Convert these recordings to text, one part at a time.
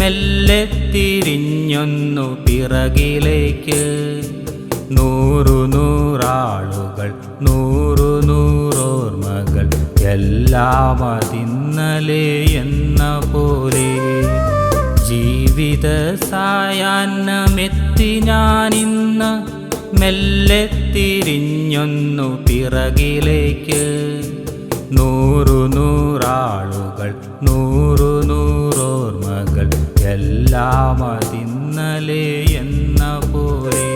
മെല്ലെ തിരിഞ്ഞൊന്നു പിറകിലേക്ക്. 100 നൂറാളുകൾ 100 നൂറോർമ്മകൾ എല്ലാം അതിന്നലെ എന്ന പോലെ. ജീവിത സായാഹ്നമെത്തി ഞാനിന്ന് മെല്ലെ തിരിഞ്ഞൊന്നു പിറകിലേക്ക്. 100 നൂറാളുകൾ 100 നൂറോർമ്മകൾ എല്ലാം അതിന്നലെ എന്ന പോലെ.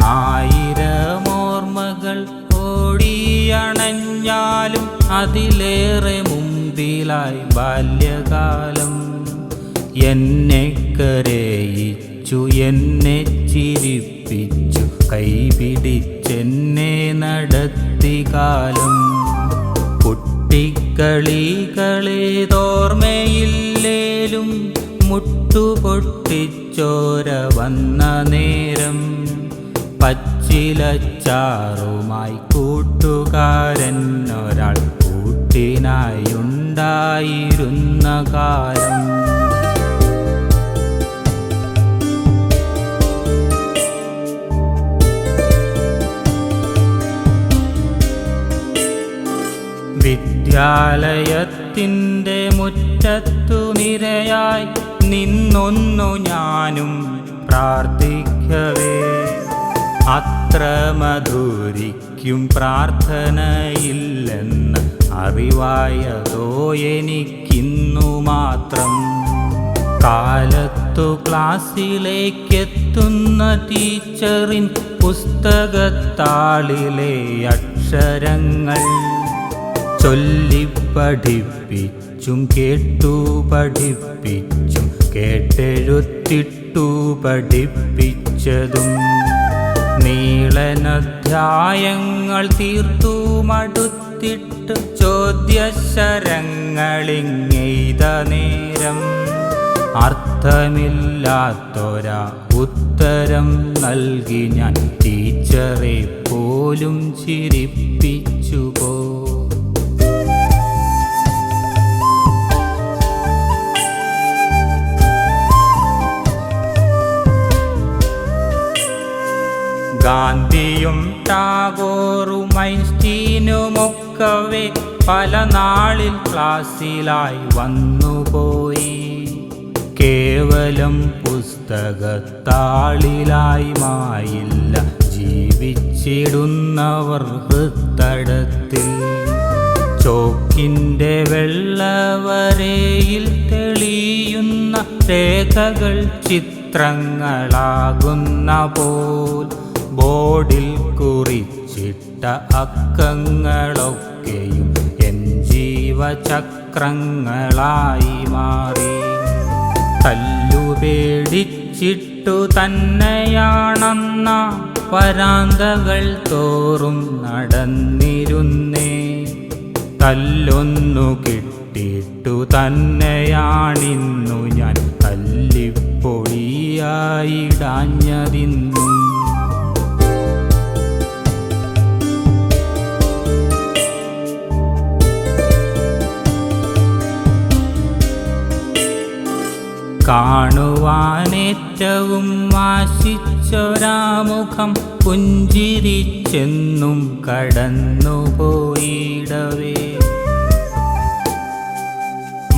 1000 ഓർമ്മകൾ ഓടിയണഞ്ഞാലും അതിലേറെ മുമ്പിലായി ബാല്യകാലം. എന്നെ കരയിച്ചു എന്നെ ചിരിപ്പിച്ചു കൈപിടിച്ചെന്നെ നടത്തി കാലം. കുട്ടിക്കളികളേതോർമ്മയില്ലേലും മുട്ടുപൊട്ടിച്ചോര വന്ന നേരം. പച്ചിലച്ചാറുമായി കൂട്ടുകാരനൊരാൾ കൂട്ടിനായുണ്ടായിരുന്ന കാലം. വിദ്യാലയത്തിൻ്റെ മുറ്റത്തു നിരയായി നിന്നൊന്നു ഞാനും പ്രാർത്ഥിക്കവേ. അത്ര മധുരിക്കും പ്രാർത്ഥനയില്ലെന്ന് അറിവായതോ എനിക്കിന്നു മാത്രം. കാലത്തു ക്ലാസ്സിലേക്കെത്തുന്ന ടീച്ചറിൻ പുസ്തകത്താളിലെ അക്ഷരങ്ങൾ ചൊല്ലിപ്പഠിപ്പിച്ചും കേട്ടു പഠിപ്പിച്ചും കേട്ടെഴുത്തിട്ടു പഠിപ്പിച്ചതും. നീളനധ്യായങ്ങൾ തീർത്തു മടുത്തിട്ട് ചോദ്യശരങ്ങളിങ്ങെയ്ത നേരം. അർത്ഥമില്ലാത്തൊരാ ഉത്തരം നൽകി ഞാൻ ടീച്ചറെ പോലും ചിരിപ്പിച്ചുപോ. ഗാന്ധിയും ടാഗോറും ഐൻസ്റ്റീനുമൊക്കവേ പല നാളിൽ ക്ലാസ്സിലായി വന്നുപോയി. കേവലം പുസ്തകത്താളിലായി മായില്ല ജീവിച്ചിടുന്നവർ ഹൃത്തടത്തിൽ. ചോക്കിൻ്റെ വെള്ളവരയിൽ തെളിയുന്ന രേഖകൾ ചിത്രങ്ങളാകുന്ന പോൽ. ബോർഡിൽ കുറിച്ചിട്ട അക്കങ്ങളൊക്കെയും എൻ ജീവചക്രങ്ങളായി മാറി. തല്ലുപേടിച്ചിട്ടു തന്നെയാണെന്ന വരാന്തകൾ തോറും നടന്നിരുന്നേ. തല്ലൊന്നു കിട്ടിയിട്ടു തന്നെയാണിന്നു ഞാൻ തല്ലിപ്പൊളിയായിടാഞ്ഞതിന്നും. കാണുവാനേറ്റവും ആശിച്ചൊരാമുഖം പുഞ്ചിരിച്ചെന്നും കടന്നുപോയിടവേ.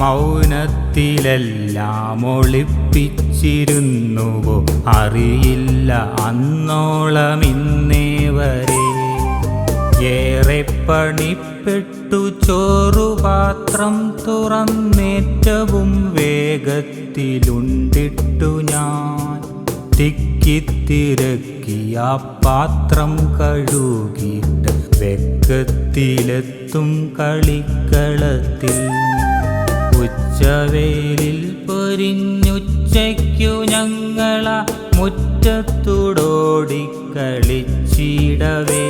മൗനത്തിലെല്ലാം ഒളിപ്പിച്ചിരുന്നുവോ അറിയില്ല അന്നോളം ഇന്നേ വരെ. ഏറെ പണിപ്പെട്ടു ചോറുപാത്രം തുറന്നേറ്റവും വേഗത്തിലുണ്ടിട്ടു ഞാൻ. തിക്കിത്തിരക്കി ആ പാത്രം കഴുകിയിട്ട് വെക്കത്തിലെത്തും കളിക്കളത്തിൽ. ഉച്ചവേലിൽ പൊരിഞ്ഞുച്ചയ്ക്കു ഞങ്ങള മുറ്റത്തുടോടി കളിച്ചിടവേ.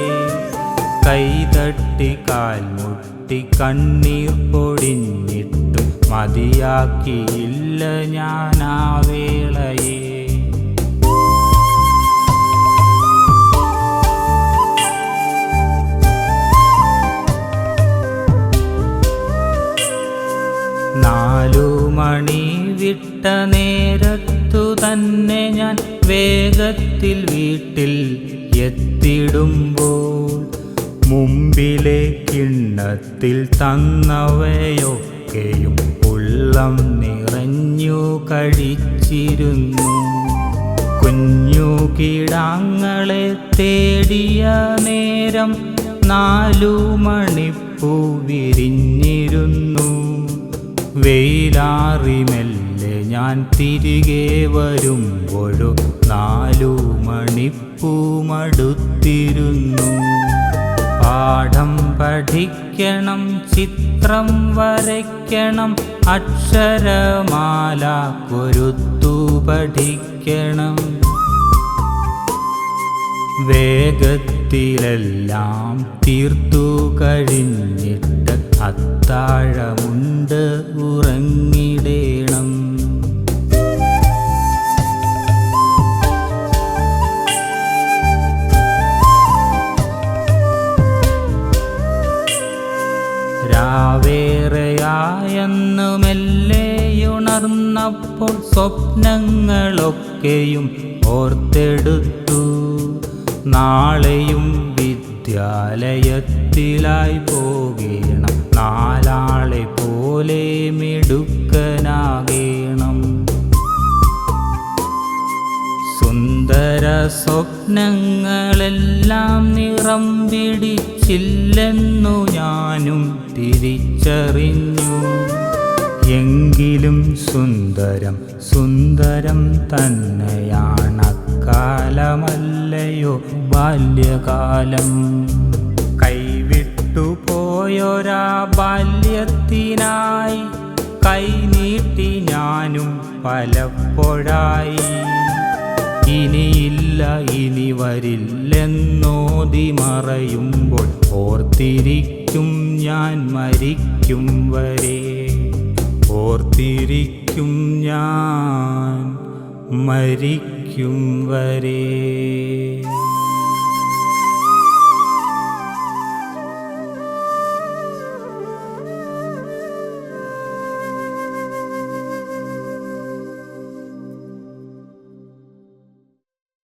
കൈതട്ടി കാൽമുട്ടി കണ്ണീർ പൊടിഞ്ഞിട്ടും മതിയാക്കിയില്ല ഞാനാ വേളയെ. മണി വിട്ട തന്നെ ഞാൻ വേഗത്തിൽ വീട്ടിൽ എത്തിടുമ്പോൾ മുമ്പിലെ കിണ്ണത്തിൽ തന്നവയൊക്കെയും ഉള്ളം നിറഞ്ഞു കഴിച്ചിരുന്നു. കുഞ്ഞു കിടാങ്ങളെ തേടിയ നേരം 4 മണിപ്പൂ വിരിഞ്ഞിരുന്നു. വെയിലാറി മെല്ലെ ഞാൻ തിരികെ വരുമ്പോഴോ 4 മണിപ്പൂ മടുത്തിരുന്നു. പാഠം പഠിക്കണം, ചിത്രം വരയ്ക്കണം, അക്ഷരമാല കൊരുത്തു പഠിക്കണം. വേഗത്തിലെല്ലാം തീർത്തു കഴിഞ്ഞിട്ട് അത്താഴമുണ്ട് ഉറങ്ങിടേണം. രാവേറെയായെന്നു മെല്ലെയുണർന്നപ്പോൾ സ്വപ്നങ്ങളൊക്കെയും ഓർത്തെടുത്തു. നാളെയും വിദ്യാലയത്തിലായി പോകണം, 4 ആളെ പോലെ മിടുക്കനാകണം. സുന്ദര സ്വപ്നങ്ങളെല്ലാം നിറം പിടിച്ചില്ലെന്നു ഞാനും തിരിച്ചറിഞ്ഞു. എങ്കിലും സുന്ദരം സുന്ദരം തന്നെയാണ് അക്കാലമല്ലയോ ബാല്യകാലം. കൈവിട്ടു പോയൊരാ ബാല്യത്തിനായി കൈനീട്ടി ഞാനും പലപ്പോഴായി. ഇനിയില്ല ഇനി വരില്ലെന്നോതി മറയുമ്പോൾ ഓർത്തിരിക്കും ഞാൻ മരിക്കും വരെ. ഓർത്തിരിക്കും ഞാൻ മരിക്കും വരെ.